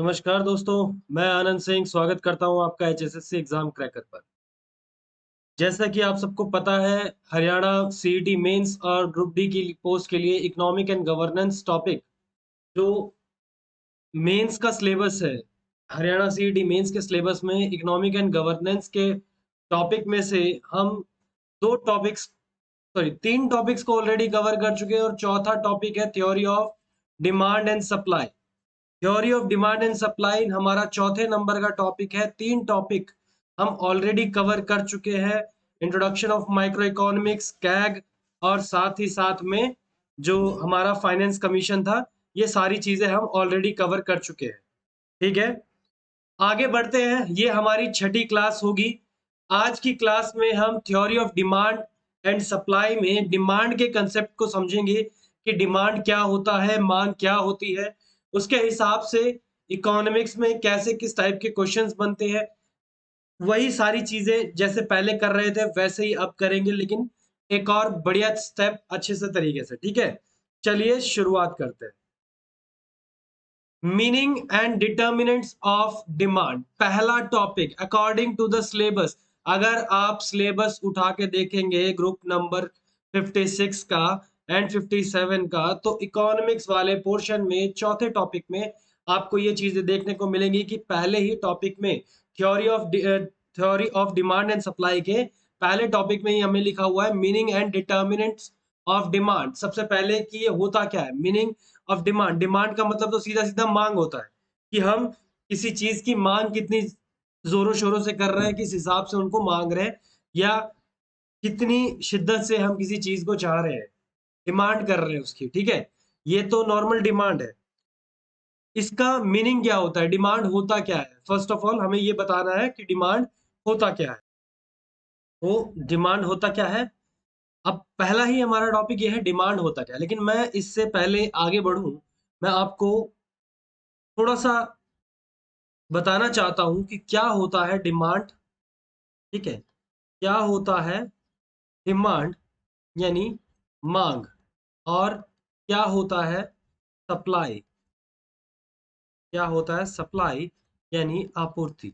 नमस्कार दोस्तों, मैं आनंद सिंह स्वागत करता हूं आपका एचएसएससी एग्जाम क्रैकर पर। जैसा कि आप सबको पता है, हरियाणा सीईटी मेंस और ग्रुप डी की पोस्ट के लिए इकोनॉमिक एंड गवर्नेंस टॉपिक जो मेंस का सिलेबस है, हरियाणा सीईटी मेंस के सिलेबस में इकोनॉमिक एंड गवर्नेंस के टॉपिक में से हम दो टॉपिक्स सॉरी तीन टॉपिक्स को ऑलरेडी कवर कर चुके हैं और चौथा टॉपिक है theory of demand and supply. Theory of demand and supply हमारा चौथे नंबर का टॉपिक है। तीन टॉपिक हम ऑलरेडी कवर कर चुके हैं, introduction of micro economics, CAG, और साथ ही साथ में जो हमारा फाइनेंस कमीशन था। ये सारी चीजें हम ऑलरेडी कवर कर चुके हैं। ठीक है, आगे बढ़ते हैं। ये हमारी छठी क्लास होगी। आज की क्लास में हम theory of demand and supply में डिमांड के कंसेप्ट को समझेंगे कि डिमांड क्या होता है, मांग क्या होती है, उसके हिसाब से इकोनॉमिक्स में कैसे किस टाइप के क्वेश्चंस बनते हैं। वही सारी चीजें जैसे पहले कर रहे थे वैसे ही अब करेंगे, लेकिन एक और बढ़िया स्टेप अच्छे से तरीके से। ठीक है, चलिए शुरुआत करते हैं। Meaning and determinants of demand, पहला topic according to the syllabus. अगर आप सिलेबस उठा के देखेंगे ग्रुप नंबर 56 का एंड 57 का, तो इकोनॉमिक्स वाले पोर्शन में चौथे टॉपिक में आपको ये चीजें देखने को मिलेंगी कि पहले ही टॉपिक में theory of demand and supply के पहले टॉपिक में ही हमें लिखा हुआ है meaning and determinants of demand. सबसे पहले कि ये होता क्या है मीनिंग ऑफ डिमांड। डिमांड का मतलब तो सीधा सीधा मांग होता है कि हम किसी चीज की मांग कितनी जोरों शोरों से कर रहे हैं, किस हिसाब से उनको मांग रहे हैं, या कितनी शिद्दत से हम किसी चीज को चाह रहे हैं, डिमांड कर रहे हैं उसकी। ठीक है, ये तो नॉर्मल डिमांड है। इसका मीनिंग क्या होता है, डिमांड होता क्या है? फर्स्ट ऑफ ऑल हमें ये बताना है कि डिमांड होता क्या है। तो डिमांड होता क्या है, अब पहला ही हमारा टॉपिक ये है डिमांड होता क्या है। लेकिन मैं इससे पहले आगे बढ़ूं, मैं आपको थोड़ा सा बताना चाहता हूं कि क्या होता है डिमांड। ठीक है, क्या होता है डिमांड यानी मांग, और क्या होता है सप्लाई। क्या होता है सप्लाई यानी आपूर्ति।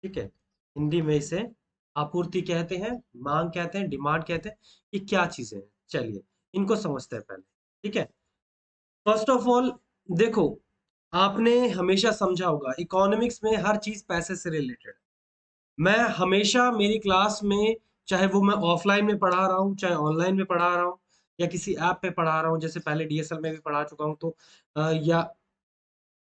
ठीक है, हिंदी में इसे आपूर्ति कहते हैं, मांग कहते हैं, डिमांड कहते हैं। ये क्या चीजें हैं, चलिए इनको समझते हैं पहले। ठीक है, फर्स्ट ऑफ ऑल देखो, आपने हमेशा समझा होगा इकोनॉमिक्स में हर चीज पैसे से रिलेटेड। मैं हमेशा मेरी क्लास में, चाहे वो मैं ऑफलाइन में पढ़ा रहा हूँ चाहे ऑनलाइन में पढ़ा रहा हूँ या किसी ऐप पे पढ़ा रहा हूँ, जैसे पहले डीएसएल में भी पढ़ा चुका हूँ, तो या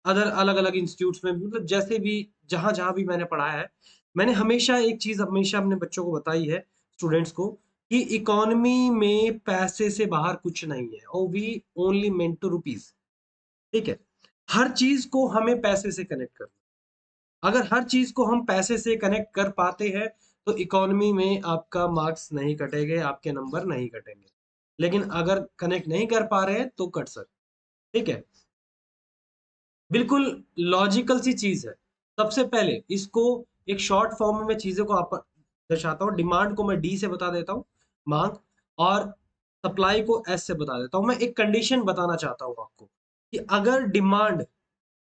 अदर अलग अलग इंस्टीट्यूट्स में भी, मतलब जैसे भी जहां जहां भी मैंने पढ़ाया है, मैंने हमेशा एक चीज हमेशा अपने बच्चों को बताई है, स्टूडेंट्स को, कि इकोनॉमी में पैसे से बाहर कुछ नहीं है, और we only meant two rupees. ठीक है, हर चीज को हमें पैसे से कनेक्ट करना। अगर हर चीज को हम पैसे से कनेक्ट कर पाते हैं तो इकोनॉमी में आपका मार्क्स नहीं कटेंगे, आपके नंबर नहीं कटेंगे। लेकिन अगर कनेक्ट नहीं कर पा रहे हैं तो कट सकते। ठीक है, बिल्कुल लॉजिकल सी चीज है। सबसे पहले इसको एक शॉर्ट फॉर्म में मैं चीजों को आप दर्शाता हूँ। डिमांड को मैं डी से बता देता हूँ, मांग, और सप्लाई को एस से बता देता हूँ। मैं एक कंडीशन बताना चाहता हूँ आपको कि अगर डिमांड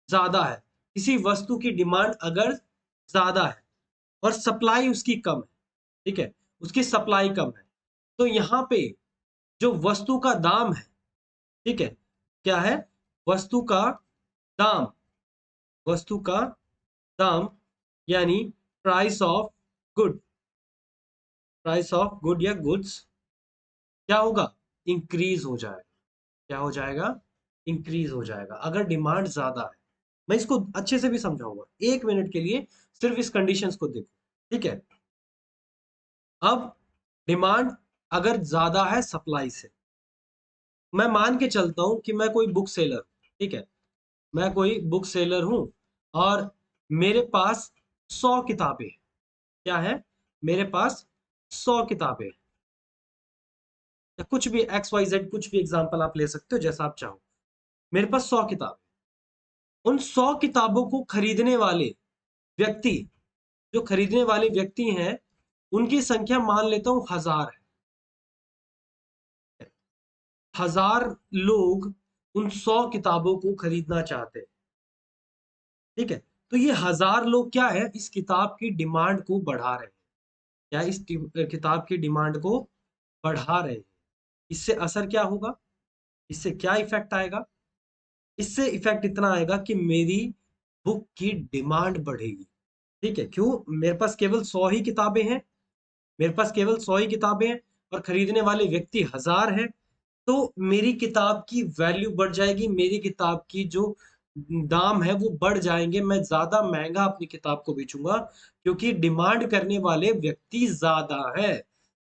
ज्यादा है, किसी वस्तु की डिमांड अगर ज्यादा है और सप्लाई उसकी कम है, ठीक है, उसकी सप्लाई कम है, तो यहाँ पे जो वस्तु का दाम है, ठीक है, क्या है, वस्तु का दाम, वस्तु का दाम यानी price of good, price of good या गुड्स क्या होगा, इंक्रीज हो जाएगा। क्या हो जाएगा, इंक्रीज हो जाएगा अगर डिमांड ज्यादा है। मैं इसको अच्छे से भी समझाऊंगा, एक मिनट के लिए सिर्फ इस कंडीशंस को देखो। ठीक है, अब डिमांड अगर ज्यादा है सप्लाई से, मैं मान के चलता हूं कि मैं कोई बुक सेलर हूं। ठीक है, मैं कोई बुक सेलर हूं और मेरे पास 100 किताबें हैं। क्या है, मेरे पास 100 किताबें, या कुछ भी एक्स वाई जेड, कुछ भी एग्जांपल आप ले सकते हो जैसा आप चाहो। मेरे पास 100 किताब, उन 100 किताबों को खरीदने वाले व्यक्ति, जो खरीदने वाले व्यक्ति हैं, उनकी संख्या मान लेता हूं 1000 है। 1000 लोग उन 100 किताबों को खरीदना चाहते हैं। ठीक है। तो ये 1000 लोग क्या है, इस किताब की डिमांड को बढ़ा रहे हैं। क्या इस किताब की डिमांड को बढ़ा रहे हैं। इससे असर क्या होगा, इससे क्या इफेक्ट आएगा? इससे इफेक्ट इतना आएगा कि मेरी बुक की डिमांड बढ़ेगी। ठीक है, क्यों? मेरे पास केवल 100 ही किताबें हैं, मेरे पास केवल 100 ही किताबें हैं और खरीदने वाले व्यक्ति 1000 हैं। तो मेरी किताब की वैल्यू बढ़ जाएगी, मेरी किताब की जो दाम है वो बढ़ जाएंगे, मैं ज्यादा महंगा अपनी किताब को बेचूंगा क्योंकि डिमांड करने वाले व्यक्ति ज्यादा है।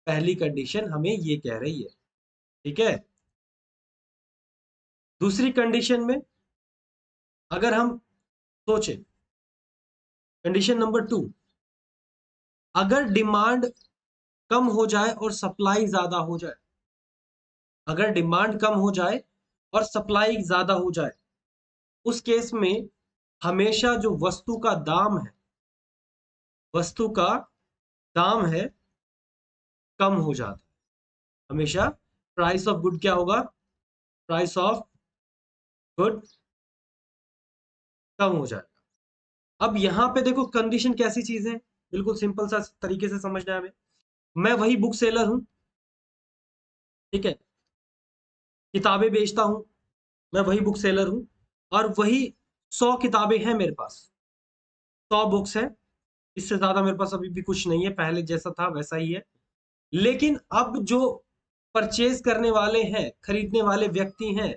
पहली कंडीशन हमें ये कह रही है। ठीक है। दूसरी कंडीशन में अगर हम सोचें, कंडीशन नंबर 2, अगर डिमांड कम हो जाए और सप्लाई ज्यादा हो जाए, अगर डिमांड कम हो जाए और सप्लाई ज्यादा हो जाए, उस केस में हमेशा जो वस्तु का दाम है, वस्तु का दाम है, कम हो जाता है। हमेशा प्राइस ऑफ गुड क्या होगा, प्राइस ऑफ गुड कम हो जाएगा। अब यहां पे देखो कंडीशन कैसी चीज है, बिल्कुल सिंपल सा तरीके से समझना है हमें। मैं वही बुक सेलर हूं, ठीक है, किताबें बेचता हूं, मैं वही बुक सेलर हूं और वही 100 किताबें हैं मेरे पास, 100 बुक्स है, इससे ज्यादा मेरे पास अभी भी कुछ नहीं है, पहले जैसा था वैसा ही है। लेकिन अब जो परचेज करने वाले हैं, खरीदने वाले व्यक्ति हैं,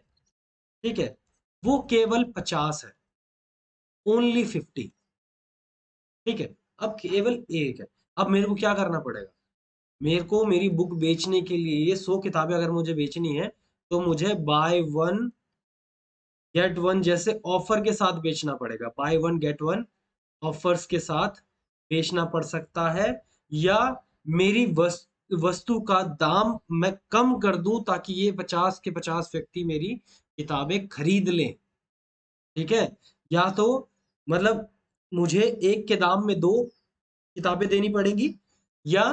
ठीक है, वो केवल 50 है, ओनली 50। ठीक है, अब केवल एक है। अब मेरे को क्या करना पड़ेगा, मेरे को मेरी बुक बेचने के लिए, ये 100 किताबें अगर मुझे बेचनी है तो मुझे बाय वन गेट वन जैसे ऑफर के साथ बेचना पड़ेगा, by one get one offers के साथ बेचना पड़ सकता है, या मेरी वस्तु का दाम मैं कम कर दूं ताकि ये 50 के 50 व्यक्ति मेरी किताबें खरीद लें। ठीक है, या तो मतलब मुझे एक के दाम में दो किताबें देनी पड़ेगी, या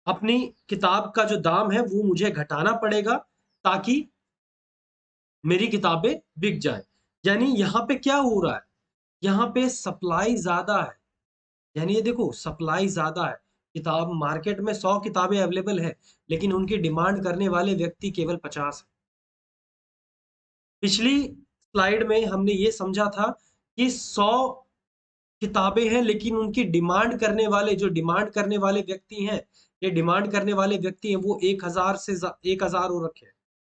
अपनी किताब का जो दाम है वो मुझे घटाना पड़ेगा ताकि मेरी किताबें बिक जाए। यानी यहाँ पे क्या हो रहा है, यहाँ पे सप्लाई ज्यादा है, यानी ये देखो सप्लाई ज्यादा है, किताब मार्केट में 100 किताबें अवेलेबल है लेकिन उनकी डिमांड करने वाले व्यक्ति केवल 50 है। पिछली स्लाइड में हमने ये समझा था कि 100 किताबें हैं लेकिन उनकी डिमांड करने वाले, जो डिमांड करने वाले व्यक्ति हैं, ये डिमांड करने वाले व्यक्ति हैं वो 1000 से 1000 हो रखे हैं,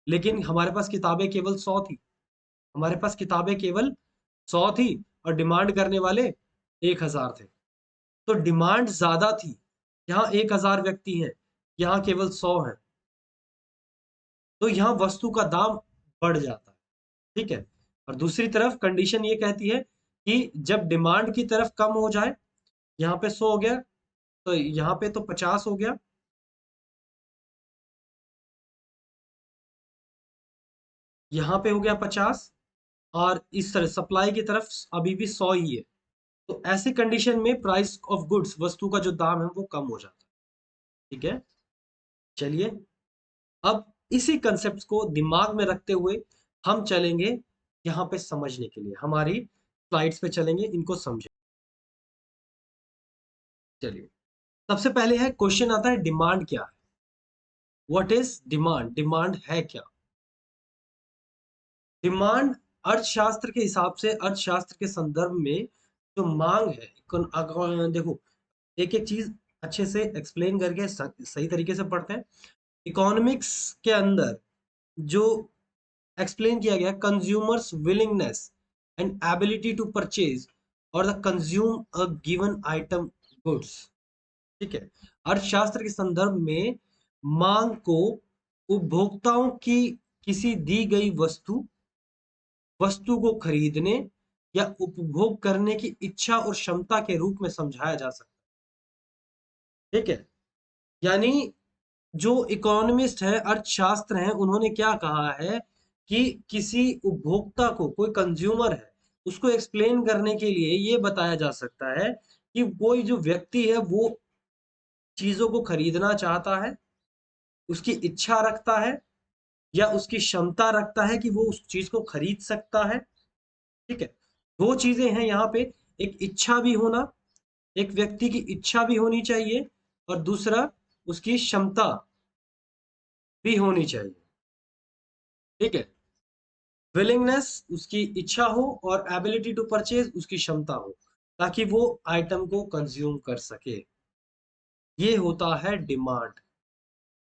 लेकिन हमारे पास किताबें केवल 100 थी, हमारे पास किताबें केवल 100 थी और डिमांड करने वाले 1000 थे। तो डिमांड ज्यादा थी, यहाँ 1000 व्यक्ति हैं, यहाँ केवल 100 हैं, तो यहाँ वस्तु का दाम बढ़ जाता है। ठीक है, और दूसरी तरफ कंडीशन ये कहती है कि जब डिमांड की तरफ कम हो जाए, यहाँ पे 100 हो गया तो यहाँ पे तो 50 हो गया, यहाँ पे हो गया 50, और इस तरह सप्लाई की तरफ अभी भी 100 ही है। तो ऐसी कंडीशन में प्राइस ऑफ गुड्स, वस्तु का जो दाम है वो कम हो जाता है। ठीक है, चलिए अब इसी कंसेप्ट को दिमाग में रखते हुए हम चलेंगे यहाँ पे समझने के लिए, हमारी स्लाइड्स पे चलेंगे, इनको समझे। चलिए, सबसे पहले है क्वेश्चन आता है डिमांड क्या है, व्हाट इज डिमांड, डिमांड है क्या? डिमांड अर्थशास्त्र के हिसाब से, अर्थशास्त्र के संदर्भ में जो मांग है, देखो एक एक चीज अच्छे से एक्सप्लेन करके सही तरीके से पढ़ते हैं। इकोनॉमिक्स के अंदर जो एक्सप्लेन किया गया, consumers willingness and ability to purchase और the consume a given item goods. ठीक है, अर्थशास्त्र के संदर्भ में मांग को उपभोक्ताओं की किसी दी गई वस्तु को खरीदने या उपभोग करने की इच्छा और क्षमता के रूप में समझाया जा सकता है। ठीक है, यानी जो इकोनॉमिस्ट है, अर्थशास्त्र हैं, उन्होंने क्या कहा है कि किसी उपभोक्ता को, कोई कंज्यूमर है, उसको एक्सप्लेन करने के लिए ये बताया जा सकता है कि कोई जो व्यक्ति है वो चीजों को खरीदना चाहता है, उसकी इच्छा रखता है या उसकी क्षमता रखता है कि वो उस चीज को खरीद सकता है। ठीक है, दो चीजें हैं यहाँ पे, एक इच्छा भी होना, एक व्यक्ति की इच्छा भी होनी चाहिए, और दूसरा उसकी क्षमता भी होनी चाहिए। ठीक है, विलिंगनेस उसकी इच्छा हो और एबिलिटी टू परचेज उसकी क्षमता हो, ताकि वो आइटम को कंज्यूम कर सके। ये होता है डिमांड।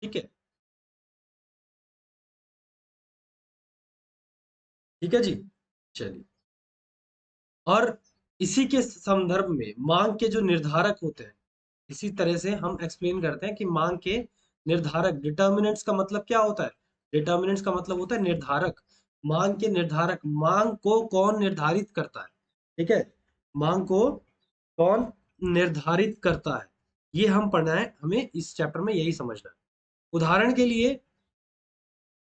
ठीक है, ठीक है जी, चलिए। और इसी के संदर्भ में मांग के जो निर्धारक होते हैं, इसी तरह से हम एक्सप्लेन करते हैं कि मांग के निर्धारक, डिटर्मिनेंट्स का मतलब क्या होता है? डिटर्मिनेंट्स का मतलब होता है निर्धारक। मांग के निर्धारक, मांग को कौन निर्धारित करता है? ठीक है, मांग को कौन निर्धारित करता है, ये हम पढ़ना है, हमें इस चैप्टर में यही समझना है। उदाहरण के लिए,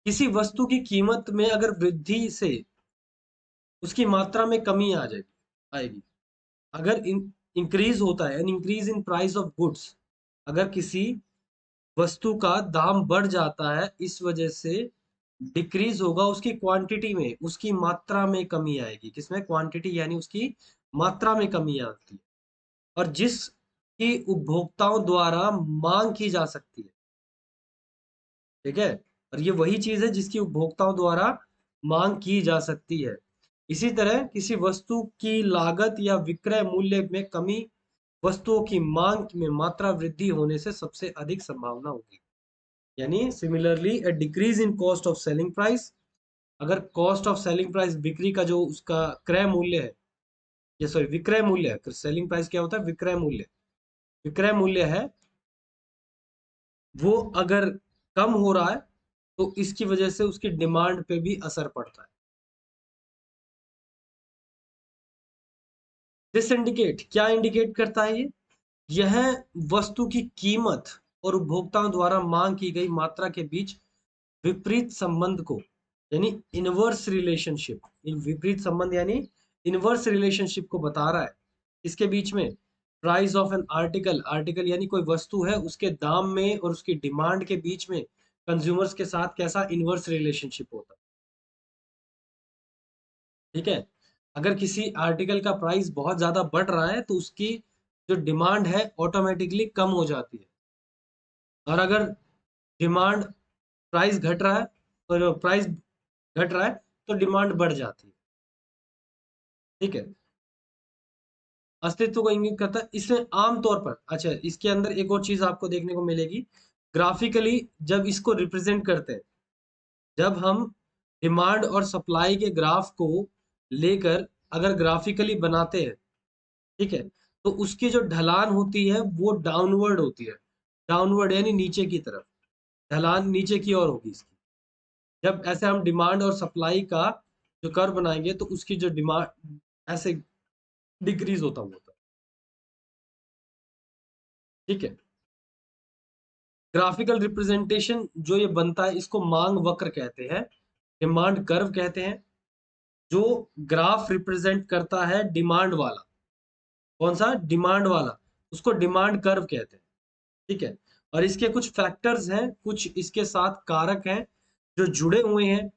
किसी वस्तु की कीमत में अगर वृद्धि से उसकी मात्रा में कमी आ जाएगी आएगी, अगर इंक्रीज होता है, an increase in price of goods, अगर किसी वस्तु का दाम बढ़ जाता है, इस वजह से डिक्रीज होगा उसकी क्वांटिटी में, उसकी मात्रा में कमी आएगी। किसमें? क्वांटिटी, यानी उसकी मात्रा में कमी आती है, और जिसकी उपभोक्ताओं द्वारा मांग की जा सकती है। ठीक है, और ये वही चीज है जिसकी उपभोक्ताओं द्वारा मांग की जा सकती है। इसी तरह किसी वस्तु की लागत या विक्रय मूल्य में कमी, वस्तुओं की मांग में मात्रा वृद्धि होने से सबसे अधिक संभावना होगी। यानी similarly A decrease in cost of selling price, अगर कॉस्ट ऑफ सेलिंग प्राइस, बिक्री का जो उसका क्रय मूल्य है, ये सॉरी विक्रय मूल्य है, सेलिंग प्राइस क्या होता है? विक्रय मूल्य। विक्रय मूल्य है वो अगर कम हो रहा है, तो इसकी वजह से उसकी डिमांड पे भी असर पड़ता है। दिस इंडिकेट, क्या इंडिकेट करता है ये? यह वस्तु की कीमत और उपभोक्ताओं द्वारा मांग की गई मात्रा के बीच विपरीत संबंध को, यानी इनवर्स रिलेशनशिप, विपरीत संबंध यानी इनवर्स रिलेशनशिप को बता रहा है। इसके बीच में price of an article, article यानी कोई वस्तु है, उसके दाम में और उसकी डिमांड के बीच में कंज्यूमर्स के साथ कैसा इनवर्स रिलेशनशिप होता है। ठीक है, अगर किसी आर्टिकल का प्राइस बहुत ज्यादा बढ़ रहा है, तो उसकी जो डिमांड है ऑटोमेटिकली कम हो जाती है, और अगर डिमांड, प्राइस घट रहा है और प्राइस घट रहा है, तो डिमांड बढ़ जाती है। ठीक है, अस्तित्व को इंगित करता है। इसमें आमतौर पर, अच्छा, इसके अंदर एक और चीज आपको देखने को मिलेगी, ग्राफिकली जब इसको रिप्रेजेंट करते हैं, जब हम डिमांड और सप्लाई के ग्राफ को लेकर अगर ग्राफिकली बनाते हैं, ठीक है, तो उसकी जो ढलान होती है वो डाउनवर्ड होती है। डाउनवर्ड यानी नीचे की तरफ, ढलान नीचे की ओर होगी इसकी। जब ऐसे हम डिमांड और सप्लाई का जो कर्व बनाएंगे, तो उसकी जो डिमांड ऐसे डिक्रीज होता हुआ होता है। ठीक है, ग्राफिकल रिप्रेजेंटेशन जो ये बनता है, इसको मांग वक्र कहते हैं, डिमांड कर्व कहते हैं। जो ग्राफ रिप्रेजेंट करता है डिमांड वाला, कौन सा? डिमांड वाला, उसको डिमांड कर्व कहते हैं। ठीक है, और इसके कुछ फैक्टर्स हैं, कुछ इसके साथ कारक हैं जो जुड़े हुए हैं,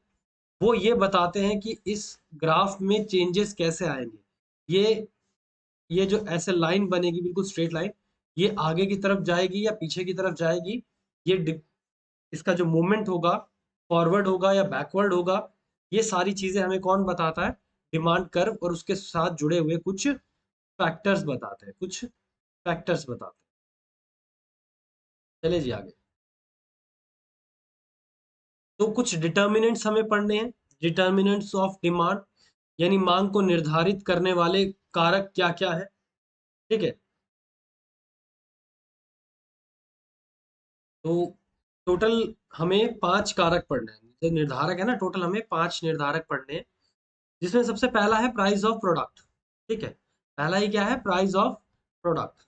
वो ये बताते हैं कि इस ग्राफ में चेंजेस कैसे आएंगे। ये जो ऐसे लाइन बनेगी, बिल्कुल स्ट्रेट लाइन, ये आगे की तरफ जाएगी या पीछे की तरफ जाएगी, ये इसका जो मूवमेंट होगा, फॉरवर्ड होगा या बैकवर्ड होगा, ये सारी चीजें हमें कौन बताता है? डिमांड कर्व, और उसके साथ जुड़े हुए कुछ फैक्टर्स बताते हैं, कुछ फैक्टर्स बताते हैं। चलिए जी आगे। तो कुछ डिटर्मिनेंट्स हमें पढ़ने हैं, डिटर्मिनेंट्स ऑफ डिमांड, यानी मांग को निर्धारित करने वाले कारक क्या क्या है। ठीक है, तो टोटल हमें पांच कारक पढ़ने हैं, जो निर्धारक है ना, टोटल हमें पांच निर्धारक पढ़ने हैं, जिसमें सबसे पहला है प्राइस ऑफ प्रोडक्ट। ठीक है, पहला ही क्या है? Price of product.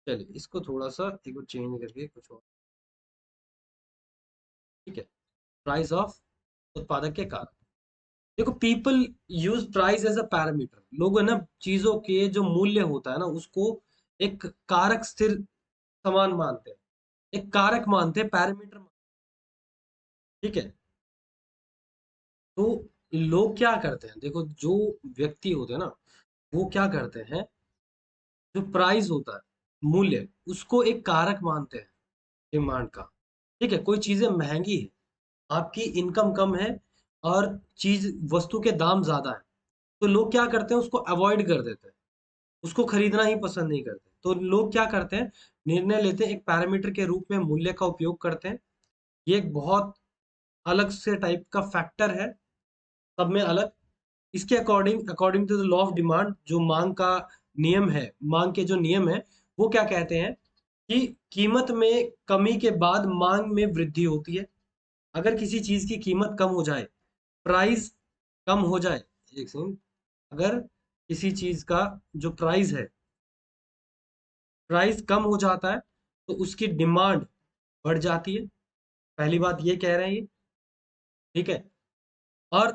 चलिए इसको थोड़ा सा एक बार चेंज करके कुछ और। ठीक है, प्राइस ऑफ, उत्पादक के कारक। देखो, people use price as a parameter, लोग है ना चीजों के जो मूल्य होता है ना, उसको एक कारक स्थिर समान मानते हैं, एक कारक मानते हैं, पैरामीटर। ठीक है, तो लोग क्या करते हैं, देखो जो व्यक्ति होते हैं ना, वो क्या करते हैं, जो प्राइस होता है, मूल्य, उसको एक कारक मानते हैं डिमांड का। ठीक है, कोई चीजें महंगी है, आपकी इनकम कम है और चीज वस्तु के दाम ज्यादा है, तो लोग क्या करते हैं, उसको अवॉइड कर देते हैं, उसको खरीदना ही पसंद नहीं करते। तो लोग क्या करते हैं, निर्णय लेते हैं, एक पैरामीटर के रूप में मूल्य का उपयोग करते हैं। ये एक बहुत अलग से टाइप का फैक्टर है, सब में अलग। इसके according according to the law of demand, जो मांग का नियम है, मांग के जो नियम है, वो क्या कहते हैं कि कीमत में कमी के बाद मांग में वृद्धि होती है। अगर किसी चीज की कीमत कम हो जाए, प्राइस कम हो जाए, एक सेकंड, अगर किसी चीज का जो प्राइस है, प्राइस कम हो जाता है, तो उसकी डिमांड बढ़ जाती है। पहली बात ये कह रहे हैं ये, ठीक है। और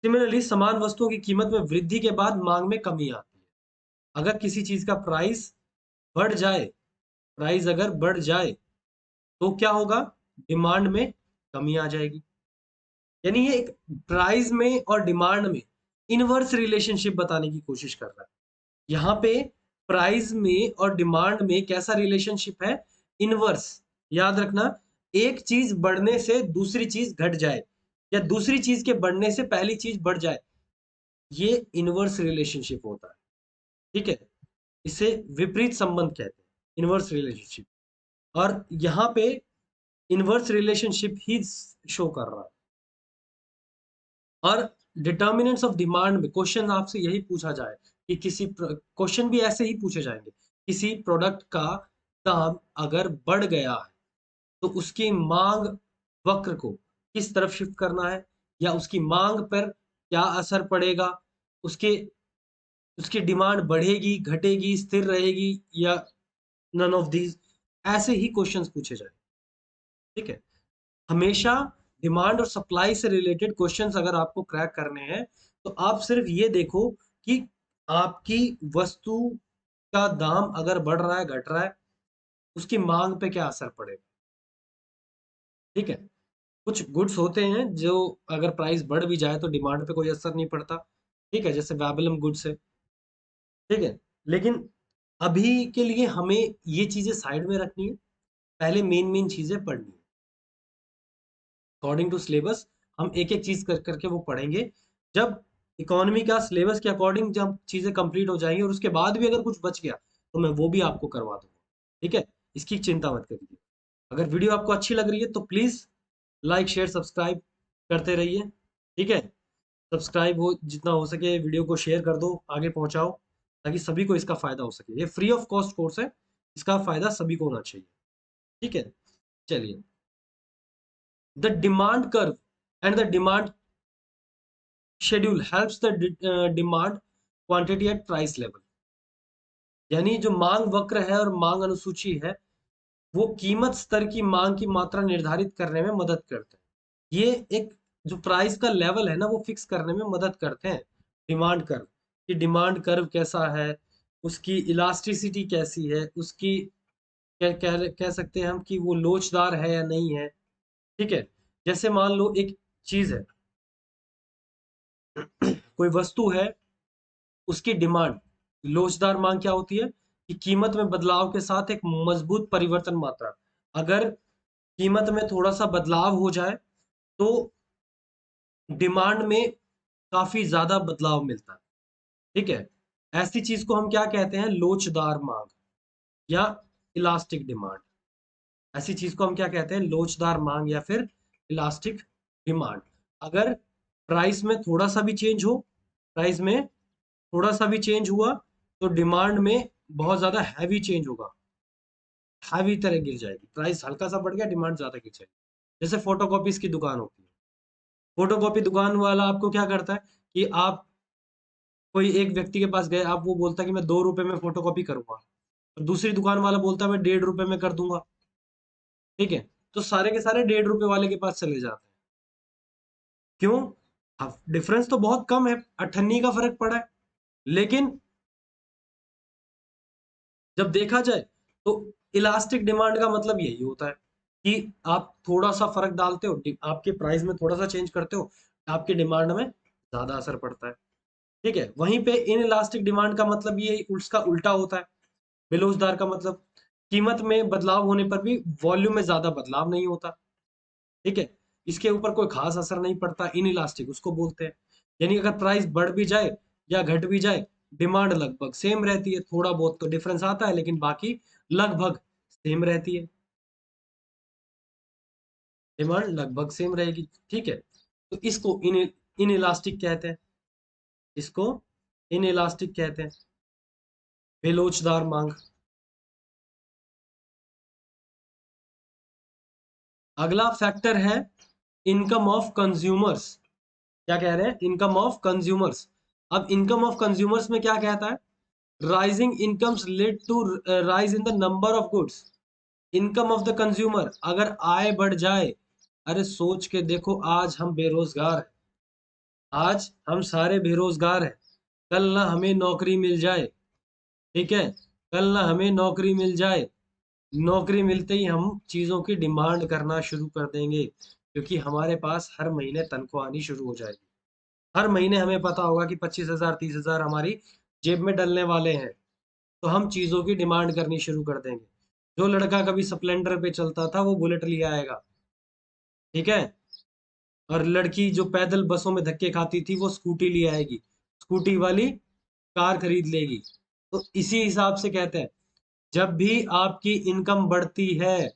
सिमिलरली समान वस्तुओं की कीमत में वृद्धि के बाद मांग में कमी आती है। अगर किसी चीज का प्राइस बढ़ जाए, प्राइस अगर बढ़ जाए, तो क्या होगा, डिमांड में कमी आ जाएगी। यानी ये एक प्राइस में और डिमांड में इनवर्स रिलेशनशिप बताने की कोशिश कर रहा है। यहाँ पे प्राइस में और डिमांड में कैसा रिलेशनशिप है, इनवर्स। याद रखना, एक चीज बढ़ने से दूसरी चीज घट जाए, या दूसरी चीज के बढ़ने से पहली चीज बढ़ जाए, ये इनवर्स रिलेशनशिप होता है। ठीक है, इसे विपरीत संबंध कहते हैं, इनवर्स रिलेशनशिप। और यहाँ पे इनवर्स रिलेशनशिप ही शो कर रहा है। और डिटर्मिनेंट्स ऑफ डिमांड में क्वेश्चन आपसे यही पूछा जाए कि किसी क्वेश्चन भी ऐसे ही पूछे जाएंगे, किसी प्रोडक्ट का दाम अगर बढ़ गया है, तो उसकी मांग वक्र को किस तरफ शिफ्ट करना है, या उसकी मांग पर क्या असर पड़ेगा, उसके उसकी डिमांड बढ़ेगी, घटेगी, स्थिर रहेगी, या नन ऑफ दीज। ऐसे ही क्वेश्चंस पूछे जाए। ठीक है, हमेशा डिमांड और सप्लाई से रिलेटेड क्वेश्चंस अगर आपको क्रैक करने हैं, तो आप सिर्फ ये देखो कि आपकी वस्तु का दाम अगर बढ़ रहा है, घट रहा है, उसकी मांग पे क्या असर पड़ेगा। ठीक है, कुछ गुड्स होते हैं जो अगर प्राइस बढ़ भी जाए तो डिमांड पे कोई असर नहीं पड़ता। ठीक है, जैसे वैबलम गुड्स है। ठीक है, लेकिन अभी के लिए हमें ये चीजें साइड में रखनी है, पहले मेन मेन चीजें पढ़नी है। अकॉर्डिंग टू सिलेबस हम एक एक चीज कर करके वो पढ़ेंगे। जब इकोनॉमी का सिलेबस के अकॉर्डिंग जब चीजें कंप्लीट हो जाएंगी, और उसके बाद भी अगर कुछ बच गया, तो मैं वो भी आपको करवा दूंगा। ठीक है, इसकी चिंता मत करिए। अगर वीडियो आपको अच्छी लग रही है तो प्लीज लाइक शेयर सब्सक्राइब करते रहिए। ठीक है, सब्सक्राइब हो जितना हो सके, वीडियो को शेयर कर दो, आगे पहुंचाओ, ताकि सभी को इसका फायदा हो सके। ये फ्री ऑफ कॉस्ट कोर्स है, इसका फायदा सभी को होना चाहिए। ठीक है, चलिए। The demand curve and the demand schedule helps the demand quantity at price level. यानी जो मांग वक्र है और मांग अनुसूची है, वो कीमत स्तर की मांग की मात्रा निर्धारित करने में मदद करते हैं। ये एक जो प्राइस का लेवल है ना, वो फिक्स करने में मदद करते हैं। डिमांड कर्व, कि डिमांड कर्व कैसा है, उसकी इलास्टिसिटी कैसी है, उसकी कह सकते हैं हम कि वो लोचदार है या नहीं है। ठीक है, जैसे मान लो एक चीज है, कोई वस्तु है, उसकी डिमांड, लोचदार मांग क्या होती है कि कीमत में बदलाव के साथ एक मजबूत परिवर्तन मात्रा। अगर कीमत में थोड़ा सा बदलाव हो जाए, तो डिमांड में काफी ज्यादा बदलाव मिलता है। ठीक है, ऐसी चीज को हम क्या कहते हैं, लोचदार मांग या इलास्टिक डिमांड। ऐसी चीज को हम क्या कहते हैं, लोचदार मांग या फिर इलास्टिक डिमांड। अगर प्राइस में थोड़ा सा भी चेंज हो, प्राइस में थोड़ा सा भी चेंज हुआ, तो डिमांड में बहुत ज्यादा हैवी चेंज होगा, हैवी तरह गिर जाएगी। प्राइस हल्का सा बढ़ गया, डिमांड ज्यादा गिर जाएगी। जैसे फोटोकॉपीज की दुकान होती है, फोटोकॉपी दुकान वाला आपको क्या करता है कि आप कोई एक व्यक्ति के पास गए, आप वो बोलता है कि मैं 2 रुपए में फोटोकॉपी करूंगा, और दूसरी दुकान वाला बोलता है मैं 1.5 रुपए में कर दूंगा। ठीक है, तो सारे के सारे 1.5 रुपए वाले के पास चले जाते हैं। क्यों? अब डिफरेंस तो बहुत कम है, अठन्नी का फर्क पड़ा है, लेकिन जब देखा जाए तो इलास्टिक डिमांड का मतलब यही होता है कि आप थोड़ा सा फर्क डालते हो, आपके प्राइस में थोड़ा सा चेंज करते हो, आपके डिमांड में ज्यादा असर पड़ता है। ठीक है। वहीं पे इन इलास्टिक डिमांड का मतलब ये उसका उल्टा होता है। बेलोजदार का मतलब कीमत में बदलाव होने पर भी वॉल्यूम में ज्यादा बदलाव नहीं होता। ठीक है, इसके ऊपर कोई खास असर नहीं पड़ता, इन इलास्टिक उसको बोलते हैं। यानी अगर प्राइस बढ़ भी जाए या घट भी जाए, डिमांड लगभग सेम रहती है। थोड़ा बहुत तो डिफरेंस आता है, लेकिन बाकी लगभग सेम रहती है। डिमांड लगभग सेम रहेगी। ठीक है, तो इसको इन इलास्टिक कहते हैं। इसको इन इलास्टिक कहते हैं, बेलोचदार मांग। अगला फैक्टर है इनकम ऑफ कंज्यूमर्स। क्या कह रहे हैं? Income of consumers. अब इनकम ऑफ कंज्यूमर्स में क्या कहता है? Rising incomes lead to rise in the number of goods. Income of the consumer, अगर आय बढ़ जाए, अरे सोच के देखो, आज हम बेरोजगार हैं, आज हम सारे बेरोजगार हैं, कल ना हमें नौकरी मिल जाए। ठीक है, कल ना हमें नौकरी मिल जाए, नौकरी मिलते ही हम चीजों की डिमांड करना शुरू कर देंगे, क्योंकि हमारे पास हर महीने तनख्वाह आनी शुरू हो जाएगी। हर महीने हमें पता होगा कि 25,000 30,000 हमारी जेब में डलने वाले हैं, तो हम चीजों की डिमांड करनी शुरू कर देंगे। जो लड़का कभी स्प्लेंडर पे चलता था वो बुलेट लिया आएगा। ठीक है, और लड़की जो पैदल बसों में धक्के खाती थी वो स्कूटी ले आएगी, स्कूटी वाली कार खरीद लेगी। तो इसी हिसाब से कहते हैं, जब भी आपकी इनकम बढ़ती है,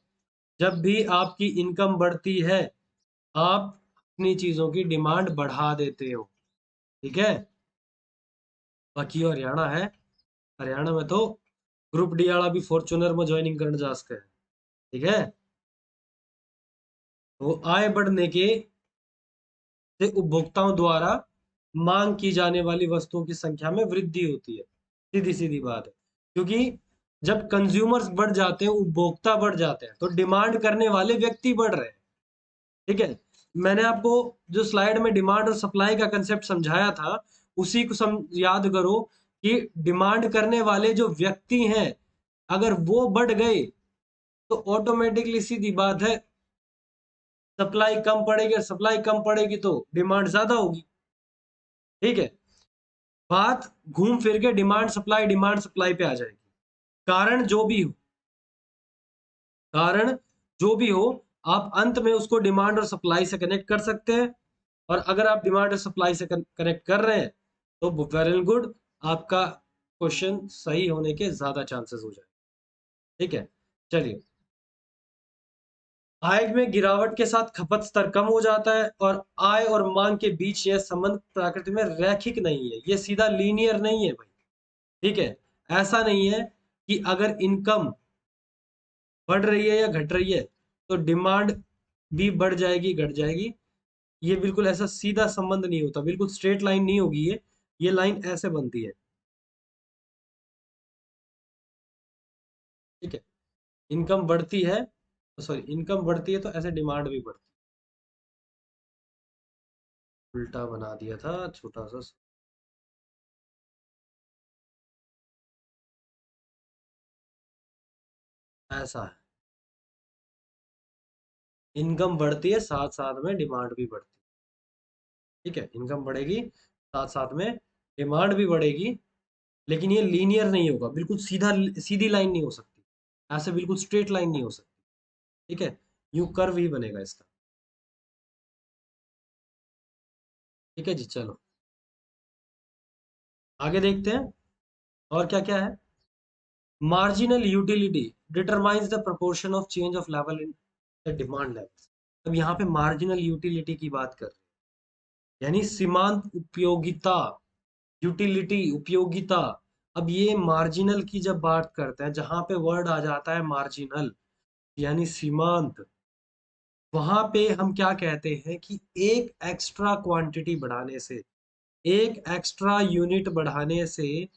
जब भी आपकी इनकम बढ़ती है, आप अपनी चीजों की डिमांड बढ़ा देते हो। ठीक है, बाकी यो हरियाणा है, हरियाणा में तो ग्रुप डी वाला भी फॉर्च्यूनर में ज्वाइनिंग करने जा सकते हैं। ठीक है, तो आय बढ़ने के से उपभोक्ताओं द्वारा मांग की जाने वाली वस्तुओं की संख्या में वृद्धि होती है। सीधी सीधी बात है, क्योंकि जब कंज्यूमर्स बढ़ जाते हैं, उपभोक्ता बढ़ जाते हैं, तो डिमांड करने वाले व्यक्ति बढ़ रहे हैं। ठीक है, मैंने आपको जो स्लाइड में डिमांड और सप्लाई का कंसेप्ट समझाया था, उसी को याद करो कि डिमांड करने वाले जो व्यक्ति हैं, अगर वो बढ़ गए तो ऑटोमेटिकली सीधी बात है, सप्लाई कम पड़ेगी, और सप्लाई कम पड़ेगी तो डिमांड ज्यादा होगी। ठीक है, बात घूम फिर के डिमांड सप्लाई पे आ जाएगी। कारण जो भी हो, कारण जो भी हो, आप अंत में उसको डिमांड और सप्लाई से कनेक्ट कर सकते हैं। और अगर आप डिमांड और सप्लाई से कनेक्ट कर रहे हैं, तो वेरी गुड, आपका क्वेश्चन सही होने के ज्यादा चांसेस हो जाए। ठीक है, चलिए। आय में गिरावट के साथ खपत स्तर कम हो जाता है, और आय और मांग के बीच यह संबंध प्रकृति में रैखिक नहीं है, ये सीधा लीनियर नहीं है भाई। ठीक है, ऐसा नहीं है कि अगर इनकम बढ़ रही है या घट रही है तो डिमांड भी बढ़ जाएगी घट जाएगी। ये बिल्कुल ऐसा सीधा संबंध नहीं होता, बिल्कुल स्ट्रेट लाइन नहीं होगी ये लाइन ऐसे बनती है। ठीक है, इनकम बढ़ती है, सॉरी, इनकम बढ़ती है तो ऐसे डिमांड भी बढ़ती है। उल्टा बना दिया था छोटा सा। ऐसा है, इनकम बढ़ती है, साथ साथ में डिमांड भी बढ़ती है। ठीक है, इनकम बढ़ेगी, साथ साथ में डिमांड भी बढ़ेगी, लेकिन ये लीनियर नहीं होगा, बिल्कुल सीधा सीधी लाइन नहीं हो सकती, ऐसे बिल्कुल स्ट्रेट लाइन नहीं हो सकती। ठीक है, यूं कर्व ही बनेगा इसका। ठीक है जी, चलो आगे देखते हैं और क्या क्या है। Marginal utility determines the proportion of change of level in the demand levels. अब यहाँ पे मार्जिनल यूटिलिटी की बात कर रहे हैं, यानी सीमांत उपयोगिता। यूटिलिटी उपयोगिता। अब ये मार्जिनल की जब बात करते हैं, जहां पे वर्ड आ जाता है मार्जिनल, यानी सीमांत, वहां पे हम क्या कहते हैं कि एक एक्स्ट्रा क्वांटिटी बढ़ाने से, एक एक्स्ट्रा यूनिट बढ़ाने से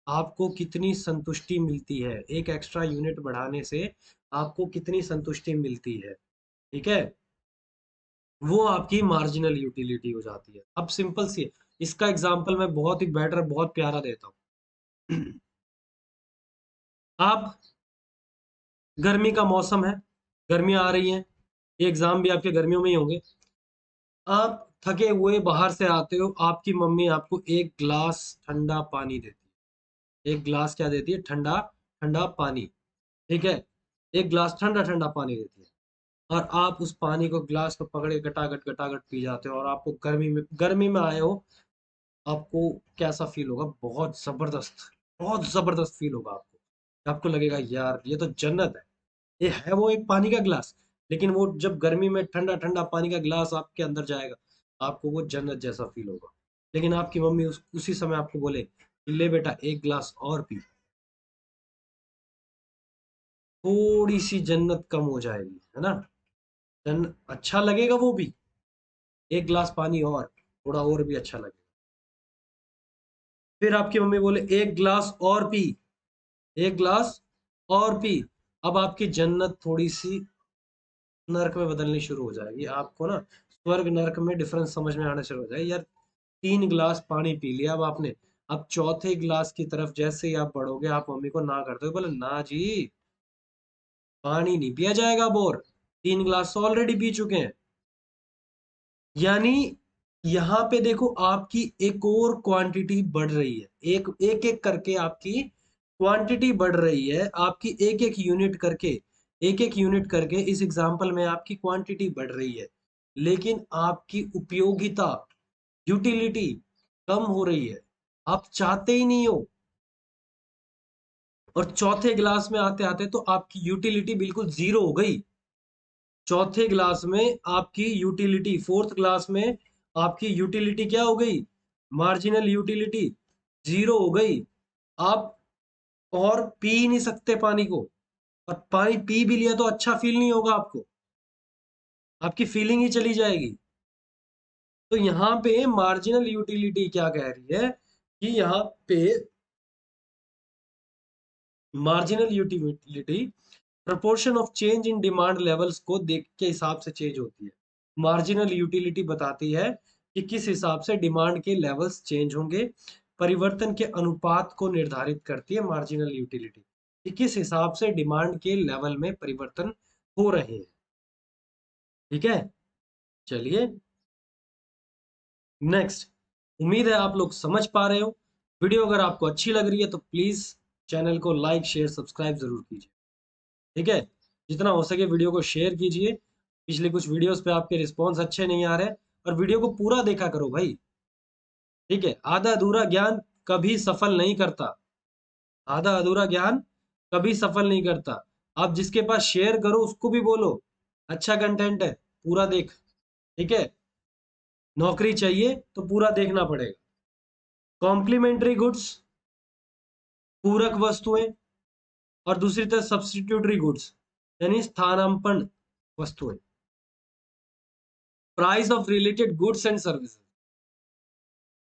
आपको कितनी संतुष्टि मिलती है, एक एक्स्ट्रा यूनिट बढ़ाने से आपको कितनी संतुष्टि मिलती है। ठीक है, वो आपकी मार्जिनल यूटिलिटी हो जाती है। अब सिंपल सी, इसका एग्जांपल मैं बहुत ही बेटर, बहुत प्यारा देता हूँ। आप, गर्मी का मौसम है, गर्मियां आ रही हैं, ये एग्जाम भी आपके गर्मियों में ही होंगे। आप थके हुए बाहर से आते हो, आपकी मम्मी आपको एक ग्लास ठंडा पानी देती है। एक ग्लास क्या देती है? ठंडा ठंडा पानी। ठीक है, एक ग्लास ठंडा ठंडा पानी देती है, और आप उस पानी को, ग्लास को पकड़े गटागट गटागट पी जाते हो, और आपको गर्मी में आए हो, आपको कैसा फील होगा? बहुत जबरदस्त फील होगा आपको। आपको लगेगा यार ये तो जन्नत है। ये है वो एक पानी का गिलास, लेकिन वो जब गर्मी में ठंडा ठंडा पानी का गिलास आपके अंदर जाएगा, आपको वो जन्नत जैसा फील होगा। लेकिन आपकी मम्मी उसी समय आपको बोले कि ले बेटा एक गिलास और पी, थोड़ी सी जन्नत कम हो जाएगी, है ना? जन्नत अच्छा लगेगा वो भी, एक गिलास पानी और, थोड़ा और भी अच्छा लगेगा। फिर आपकी मम्मी बोले एक गिलास और पी, एक गिलास और पी। अब आपकी जन्नत थोड़ी सी नर्क में बदलनी शुरू हो जाएगी। आपको ना स्वर्ग नर्क में डिफरेंस समझ में आना शुरू हो जाएगा यार। 3 गिलास पानी पी लिया अब आपने, अब चौथे गिलास की तरफ जैसे ही आप बढ़ोगे, आप मम्मी को ना करते हो, बोले ना जी, पानी नहीं पिया जाएगा अब, और 3 गिलास तो ऑलरेडी पी चुके हैं। यानी यहाँ पे देखो, आपकी एक और क्वांटिटी बढ़ रही है, एक एक एक करके आपकी क्वांटिटी बढ़ रही है, आपकी एक एक यूनिट करके, एक एक यूनिट करके इस एग्जांपल में आपकी क्वांटिटी बढ़ रही है, लेकिन आपकी उपयोगिता, यूटिलिटी कम हो रही है। आप चाहते ही नहीं हो। और चौथे ग्लास में आते आते तो आपकी यूटिलिटी बिल्कुल जीरो हो गई। चौथे ग्लास में आपकी यूटिलिटी, फोर्थ ग्लास में आपकी यूटिलिटी क्या हो गई? मार्जिनल यूटिलिटी जीरो हो गई। आप और पी ही नहीं सकते पानी को, और पानी पी भी लिया तो अच्छा फील नहीं होगा आपको, आपकी फीलिंग ही चली जाएगी। तो यहाँ पे मार्जिनल यूटिलिटी क्या कह रही है कि यहाँ पे marginal utility proportion of change in demand levels को देख के हिसाब से चेंज होती है। मार्जिनल यूटिलिटी बताती है कि किस हिसाब से डिमांड के लेवल्स चेंज होंगे। परिवर्तन के अनुपात को निर्धारित करती है मार्जिनल यूटिलिटी, कि किस हिसाब से डिमांड के लेवल में परिवर्तन हो रहे हैं। ठीक है, चलिए नेक्स्ट। उम्मीद है आप लोग समझ पा रहे हो। वीडियो अगर आपको अच्छी लग रही है तो प्लीज चैनल को लाइक शेयर सब्सक्राइब जरूर कीजिए। ठीक है, जितना हो सके वीडियो को शेयर कीजिए। पिछले कुछ वीडियोस पे आपके रिस्पॉन्स अच्छे नहीं आ रहे, और वीडियो को पूरा देखा करो भाई। ठीक है, आधा अधूरा ज्ञान कभी सफल नहीं करता। आधा अधूरा ज्ञान कभी सफल नहीं करता। आप जिसके पास शेयर करो उसको भी बोलो अच्छा कंटेंट है, पूरा देख। ठीक है, नौकरी चाहिए तो पूरा देखना पड़ेगा। कॉम्प्लीमेंट्री गुड्स, पूरक वस्तुएं, और दूसरी तरफ सब्स्टिट्यूटरी गुड्स यानी स्थानापन्न वस्तुएं। Price of related goods and services,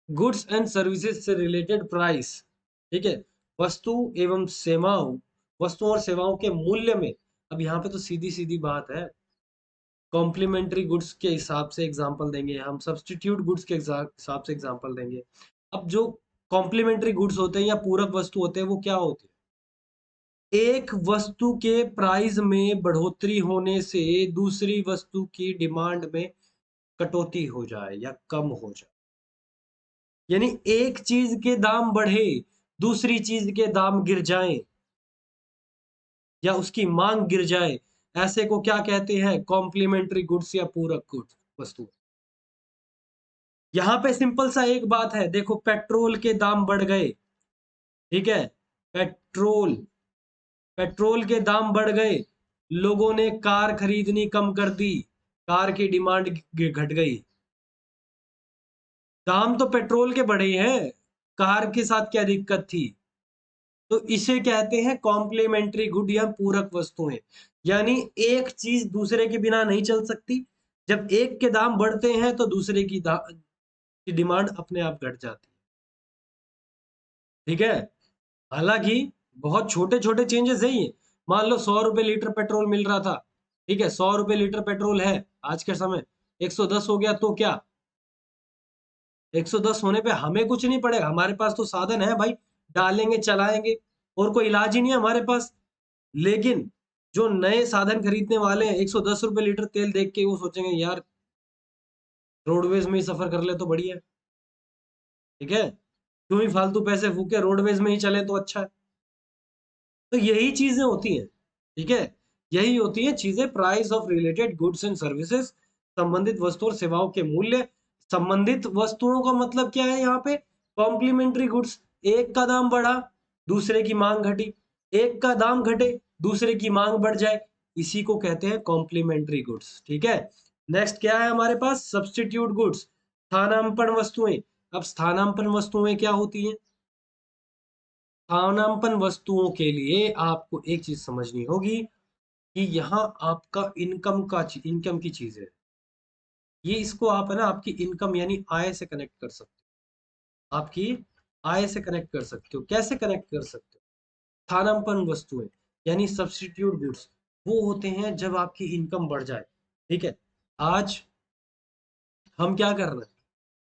goods and services से रिलेटेड प्राइस। ठीक है, वस्तु एवं सेवाओं, वस्तुओं और सेवाओं के मूल्य में। अब यहाँ पे तो सीधी सीधी बात है, कॉम्प्लीमेंट्री गुड्स के हिसाब से एग्जांपल देंगे हम, सब्स्टिट्यूट गुड्स के हिसाब से एग्जांपल देंगे। अब जो कॉम्प्लीमेंट्री गुड्स होते हैं या पूरक वस्तु होते हैं, वो क्या होते हैं? एक वस्तु के प्राइस में बढ़ोतरी होने से दूसरी वस्तु की डिमांड में कटौती हो जाए या कम हो जाए। यानी एक चीज के दाम बढ़े, दूसरी चीज के दाम गिर जाएं, या उसकी मांग गिर जाए, ऐसे को क्या कहते हैं? कॉम्प्लीमेंट्री गुड्स या पूरक गुड्स वस्तु। यहां पे सिंपल सा एक बात है, देखो पेट्रोल के दाम बढ़ गए। ठीक है, पेट्रोल पेट्रोल के दाम बढ़ गए, लोगों ने कार खरीदनी कम कर दी, कार की डिमांड घट गई। दाम तो पेट्रोल के बढ़े हैं, कार के साथ क्या दिक्कत थी? तो इसे कहते हैं कॉम्प्लीमेंट्री गुड या पूरक वस्तुएं। यानी एक चीज दूसरे के बिना नहीं चल सकती। जब एक के दाम बढ़ते हैं तो दूसरे की डिमांड अपने आप घट जाती है। ठीक है, हालांकि बहुत छोटे छोटे चेंजेस है ये। मान लो 100 रुपए लीटर पेट्रोल मिल रहा था, ठीक है, 100 रुपए लीटर पेट्रोल है आज के समय, 110 हो गया तो क्या? 110 होने पे हमें कुछ नहीं पड़ेगा, हमारे पास तो साधन है भाई, डालेंगे चलाएंगे, और कोई इलाज ही नहीं है हमारे पास। लेकिन जो नए साधन खरीदने वाले हैं, 110 रुपए लीटर तेल देख के वो सोचेंगे यार रोडवेज में ही सफर कर ले तो बढ़िया है, ठीक है, क्यों ही फालतू पैसे फूके, रोडवेज में ही चले तो अच्छा है। तो यही चीजें होती हैं, ठीक है, यही होती है चीजें, price of related goods and services, संबंधित वस्तु और सेवाओं के मूल्य। संबंधित वस्तुओं का मतलब क्या है यहाँ पे, कॉम्प्लीमेंट्री गुड्स, एक का दाम बढ़ा दूसरे की मांग घटी, एक का दाम घटे दूसरे की मांग बढ़ जाए, इसी को कहते हैं कॉम्प्लीमेंट्री गुड्स, ठीक है। नेक्स्ट क्या है हमारे पास, सब्स्टिट्यूट गुड्स, स्थानापन्न वस्तुएं। अब स्थानापन्न वस्तुएं क्या होती हैं, स्थानापन्न वस्तुओं के लिए आपको एक चीज समझनी होगी कि यहाँ आपका इनकम की चीज है, ये इसको आप है ना आपकी इनकम यानी आय से कनेक्ट कर सकते हो, आपकी आय से कनेक्ट कर सकते हो। कैसे कनेक्ट कर सकते हो, स्थानापन्न वस्तुएं यानी सब्स्टिट्यूट गुड्स वो होते हैं जब आपकी इनकम बढ़ जाए, ठीक है। आज हम क्या कर रहे हैं,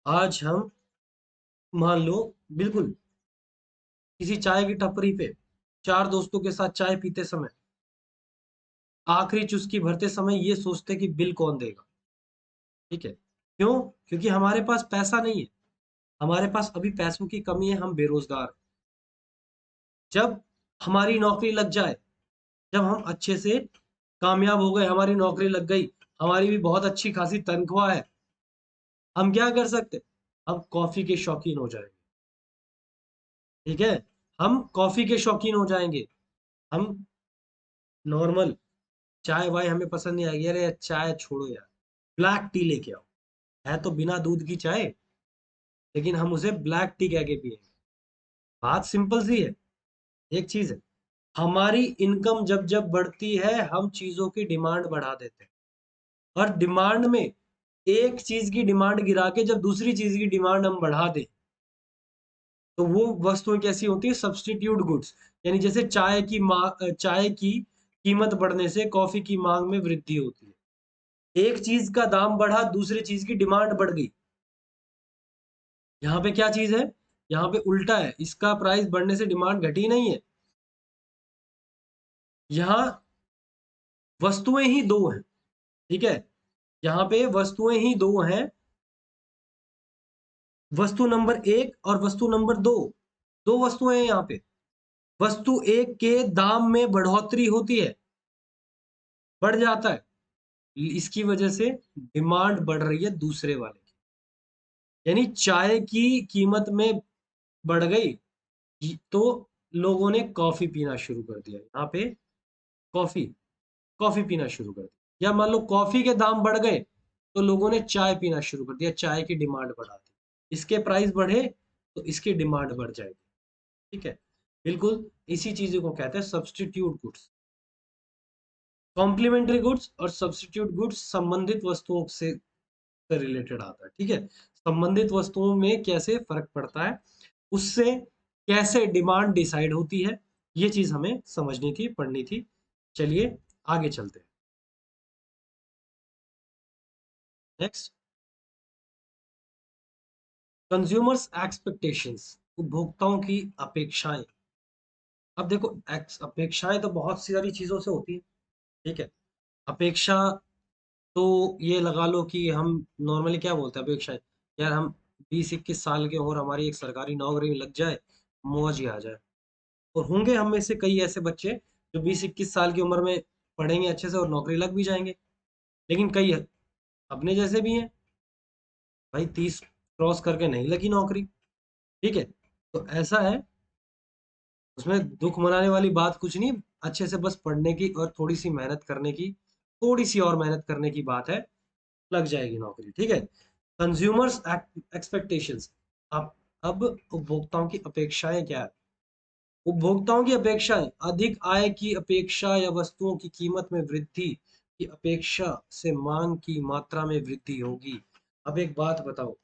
आज हम मान लो बिल्कुल किसी चाय की टपरी पे चार दोस्तों के साथ चाय पीते समय आखिरी चुस्की भरते समय ये सोचते कि बिल कौन देगा, ठीक है, क्यों, क्योंकि हमारे पास पैसा नहीं है, हमारे पास अभी पैसों की कमी है, हम बेरोजगार हैं। जब हमारी नौकरी लग जाए, जब हम अच्छे से कामयाब हो गए, हमारी नौकरी लग गई, हमारी भी बहुत अच्छी खासी तनख्वाह है, हम क्या कर सकते, हम कॉफी के शौकीन हो जाएंगे, ठीक है, हम कॉफी के शौकीन हो जाएंगे, हम नॉर्मल चाय वाय हमें पसंद नहीं आएगी, अरे चाय छोड़ो यार, ब्लैक टी लेके आओ, है तो बिना दूध की चाय, लेकिन हम उसे ब्लैक टी कह के पिएंगे। बात सिंपल सी है, एक चीज है, हमारी इनकम जब जब बढ़ती है हम चीजों की डिमांड बढ़ा देते हैं, और डिमांड में एक चीज की डिमांड गिरा के जब दूसरी चीज की डिमांड हम बढ़ा दें तो वो वस्तुएं कैसी होती है, सब्स्टिट्यूट गुड्स, यानी जैसे चाय की कीमत बढ़ने से कॉफी की मांग में वृद्धि होती है, एक चीज का दाम बढ़ा दूसरी चीज की डिमांड बढ़ गई। यहाँ पे क्या चीज है, यहाँ पे उल्टा है, इसका प्राइस बढ़ने से डिमांड घटी नहीं है, यहाँ वस्तुएं ही दो हैं, ठीक है, यहाँ पे वस्तुएं ही दो हैं, वस्तु नंबर एक और वस्तु नंबर दो, दो वस्तुएं हैं यहाँ पे। वस्तु एक के दाम में बढ़ोतरी होती है, बढ़ जाता है, इसकी वजह से डिमांड बढ़ रही है दूसरे वाले की, यानी चाय की कीमत में बढ़ गई तो लोगों ने कॉफी पीना शुरू कर दिया, यहाँ पे कॉफी कॉफी पीना शुरू कर दिया, या मान लो कॉफी के दाम बढ़ गए तो लोगों ने चाय पीना शुरू कर दिया, चाय की डिमांड बढ़ा दी, इसके प्राइस बढ़े तो इसकी डिमांड बढ़ जाएगी, ठीक है, बिल्कुल इसी चीज को कहते हैं सब्स्टिट्यूट गुड्स। कॉम्प्लीमेंट्री गुड्स और सब्स्टिट्यूट गुड्स संबंधित वस्तुओं से रिलेटेड आता है, ठीक है, संबंधित वस्तुओं में कैसे फर्क पड़ता है, उससे कैसे डिमांड डिसाइड होती है, ये चीज हमें समझनी थी, पढ़नी थी। चलिए आगे चलते हैं। नेक्स्ट, कंज्यूमर्स एक्सपेक्टेशंस, उपभोक्ताओं की अपेक्षाएं। अब देखो अपेक्षाएं तो बहुत सी सारी चीजों से होती है, ठीक है, अपेक्षा तो ये लगा लो कि हम नॉर्मली क्या बोलते हैं अपेक्षाएं, यार हम 20-21 साल के और हमारी एक सरकारी नौकरी लग जाए, मौज ही आ जाए। और होंगे हम में से कई ऐसे बच्चे जो 20-21 साल की उम्र में पढ़ेंगे अच्छे से और नौकरी लग भी जाएंगे, लेकिन कई अपने जैसे भी हैं, भाई 30 क्रॉस करके नहीं लगी नौकरी, ठीक है, तो ऐसा है, उसमें दुख मनाने वाली बात कुछ नहीं, अच्छे से बस पढ़ने की और थोड़ी सी मेहनत करने की, थोड़ी सी और मेहनत करने की बात है, लग जाएगी नौकरी, ठीक है। कंज्यूमर्स एक्सपेक्टेशंस, अब उपभोक्ताओं की अपेक्षाएं क्या है, उपभोक्ताओं की अपेक्षाएं अधिक आय की अपेक्षा या वस्तुओं की कीमत में वृद्धि की अपेक्षा से मांग की मात्रा में वृद्धि होगी। अब एक बात बताओ,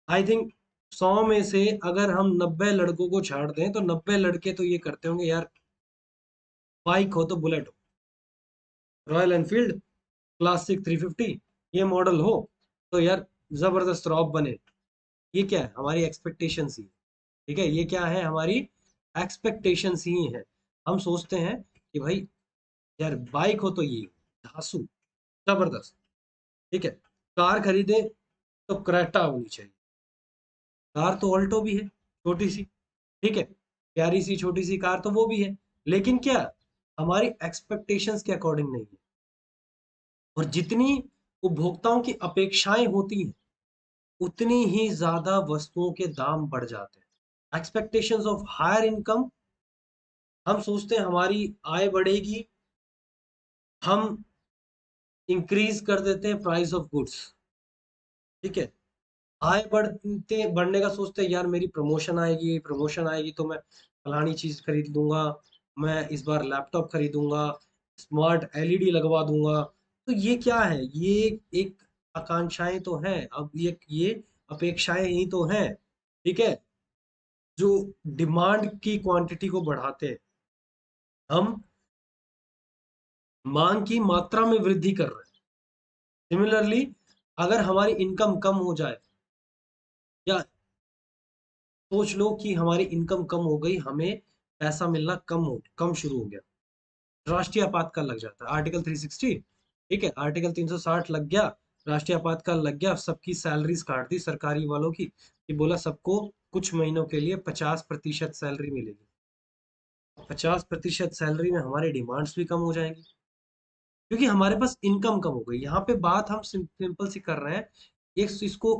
आई थिंक 100 में से अगर हम 90 लड़कों को छाड़ दें तो 90 लड़के तो ये करते होंगे यार, बाइक हो तो बुलेट हो, रॉयल एनफील्ड क्लासिक 350 ये मॉडल हो तो यार जबरदस्त रॉब बने, ये क्या है, हमारी एक्सपेक्टेशंस ही, ठीक है, ये क्या है, हमारी एक्सपेक्टेशंस ही है। हम सोचते हैं कि भाई यार बाइक हो तो ये धांसू जबरदस्त, ठीक है, कार खरीदे तो क्रेटा होनी चाहिए। कार तो ऑल्टो भी है, छोटी सी, ठीक है, प्यारी सी छोटी सी कार तो वो भी है, लेकिन क्या हमारी एक्सपेक्टेशंस के अकॉर्डिंग नहीं है। और जितनी उपभोक्ताओं की अपेक्षाएं होती हैं उतनी ही ज्यादा वस्तुओं के दाम बढ़ जाते हैं। एक्सपेक्टेशंस ऑफ हायर इनकम, हम सोचते हैं हमारी आय बढ़ेगी, हम इंक्रीज कर देते हैं प्राइस ऑफ गुड्स, ठीक है। आय बढ़ने का सोचते हैं, यार मेरी प्रमोशन आएगी तो मैं फलानी चीज खरीद लूंगा, मैं इस बार लैपटॉप खरीदूंगा, स्मार्ट एलईडी लगवा दूंगा। तो ये क्या है, ये एक आकांक्षाएं तो हैं, अब ये अपेक्षाएं ही तो हैं, ठीक है, जो डिमांड की क्वांटिटी को बढ़ाते हैं। हम मांग की मात्रा में वृद्धि कर रहे हैं। सिमिलरली अगर हमारी इनकम कम हो जाए, या सोच लो कि हमारी इनकम कम हो गई, हमें पैसा मिलना कम शुरू हो गया, राष्ट्रीय आपातकाल लग जाता है, आर्टिकल 360, ठीक है, आर्टिकल 360 लग गया, राष्ट्रीय आपातकाल लग गया, सबकी सैलरीज काट दी सरकारी वालों की, कि बोला सबको कुछ महीनों के लिए 50% सैलरी मिलेगी। 50% सैलरी में हमारी डिमांड्स भी कम हो जाएंगी, क्योंकि हमारे पास इनकम कम हो गई। यहाँ पे बात हम सिंपल सी कर रहे हैं, एक इसको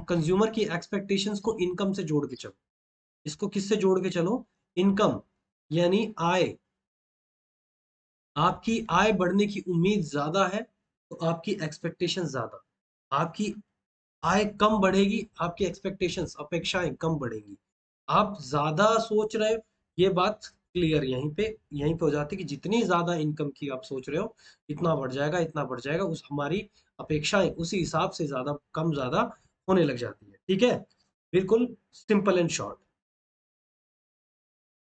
कंज्यूमर की एक्सपेक्टेशंस को इनकम से जोड़ के चलो, इसको किससे जोड़ के चलो, इनकम यानी आय। आपकी आय बढ़ने की उम्मीद ज्यादा है तो आपकी एक्सपेक्टेशन ज्यादा, आपकी आय कम बढ़ेगी, आपकी एक्सपेक्टेशंस अपेक्षाएं कम बढ़ेंगी। आप ज्यादा सोच रहे हो, ये बात क्लियर यहीं पे हो जाती है कि जितनी ज्यादा इनकम की आप सोच रहे हो, इतना बढ़ जाएगा, इतना बढ़ जाएगा, उस हमारी अपेक्षाएं उसी हिसाब से ज्यादा कम ज्यादा होने लग जाती है, ठीक है। बिल्कुल simple and short.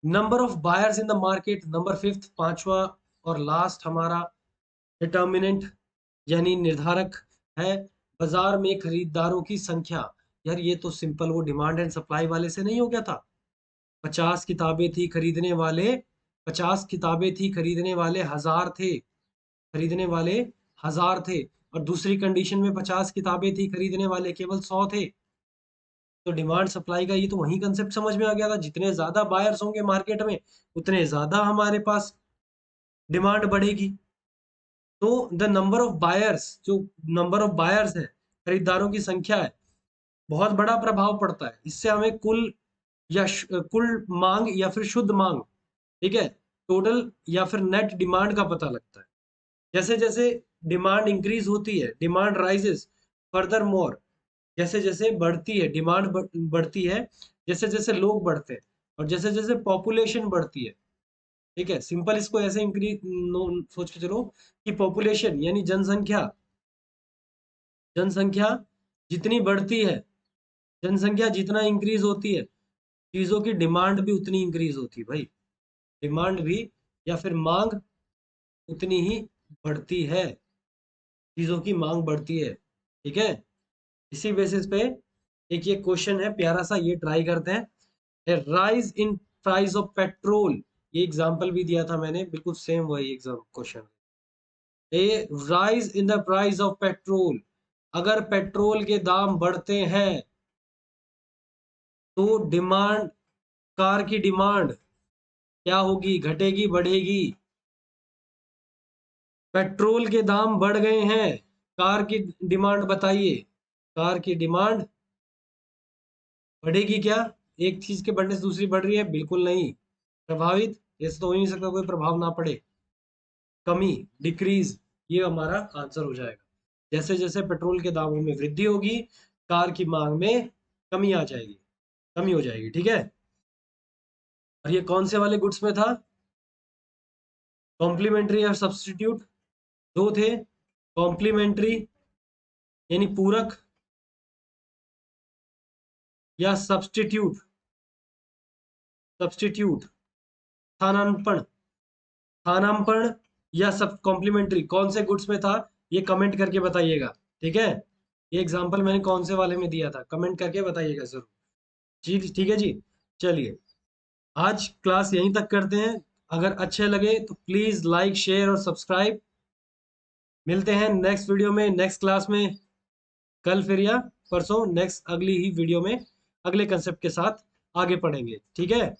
Number of buyers in the market, number fifth, पांचवा और लास्ट हमारा डिटर्मिनेंट यानी निर्धारक है, बाजार में खरीदारों की संख्या। यार ये तो सिंपल वो डिमांड एंड सप्लाई वाले से नहीं हो गया था, 50 किताबें थी खरीदने वाले, 50 किताबें थी खरीदने वाले हजार थे, खरीदने वाले हजार थे, और दूसरी कंडीशन में 50 किताबें थी खरीदने वाले केवल 100 थे। तो डिमांड सप्लाई का ये तो वही कंसेप्ट समझ में आ गया था, जितने ज्यादा बायर्स होंगे मार्केट में उतने ज्यादा हमारे पास डिमांड बढ़ेगी। तो द नंबर ऑफ बायर्स, जो नंबर ऑफ बायर्स है, खरीदारों की संख्या है, बहुत बड़ा प्रभाव पड़ता है। इससे हमें कुल मांग या फिर शुद्ध मांग, ठीक है, टोटल या फिर नेट डिमांड का पता लगता है। जैसे जैसे डिमांड इंक्रीज होती है, डिमांड राइजेस फर्दर मोर, जैसे जैसे बढ़ती है डिमांड, बढ़ती है, जैसे जैसे लोग बढ़ते हैं, और जैसे जैसे पॉपुलेशन बढ़ती है, ठीक है। सिंपल इसको ऐसे इंक्रीज सोच के चलो कि पॉपुलेशन यानी जनसंख्या, जनसंख्या जितनी बढ़ती है, जनसंख्या जितना इंक्रीज होती है, चीजों की डिमांड भी उतनी इंक्रीज होती है भाई, डिमांड भी या फिर मांग उतनी ही बढ़ती है, चीजों की मांग बढ़ती है, ठीक है। इसी बेसिस पे एक ये क्वेश्चन है प्यारा सा, ये ट्राई करते हैं। Rise in price of petrol, ये एग्जांपल भी दिया था मैंने, बिल्कुल सेम वही exam question. A rise in the price of petrol, अगर पेट्रोल के दाम बढ़ते हैं तो डिमांड, कार की डिमांड क्या होगी, घटेगी बढ़ेगी। पेट्रोल के दाम बढ़ गए हैं, कार की डिमांड बताइए, कार की डिमांड बढ़ेगी क्या, एक चीज के बढ़ने से दूसरी बढ़ रही है, बिल्कुल नहीं, प्रभावित, ऐसे तो हो ही नहीं सकता कोई प्रभाव ना पड़े, कमी, डिक्रीज, ये हमारा आंसर हो जाएगा। जैसे जैसे पेट्रोल के दामों में वृद्धि होगी, कार की मांग में कमी आ जाएगी, कमी हो जाएगी, ठीक है। और ये कौन से वाले गुड्स में था, कॉम्प्लीमेंट्री और सब्स्टिट्यूट, दो थे, कॉम्प्लीमेंट्री यानी पूरक, या सब्स्टिट्यूट, सब्स्टिट्यूट स्थानापन्न, स्थानापन्न या सब कॉम्प्लीमेंट्री, कौन से गुड्स में था, ये कमेंट करके बताइएगा, ठीक है। ये एग्जांपल मैंने कौन से वाले में दिया था, कमेंट करके बताइएगा जरूर जी, ठीक है जी। चलिए आज क्लास यहीं तक करते हैं, अगर अच्छे लगे तो प्लीज लाइक शेयर और सब्सक्राइब। मिलते हैं नेक्स्ट वीडियो में, नेक्स्ट क्लास में। कल फिर या परसों नेक्स्ट अगली ही वीडियो में अगले कंसेप्ट के साथ आगे पढ़ेंगे। ठीक है,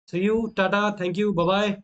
see you, tata, thank you, bye bye.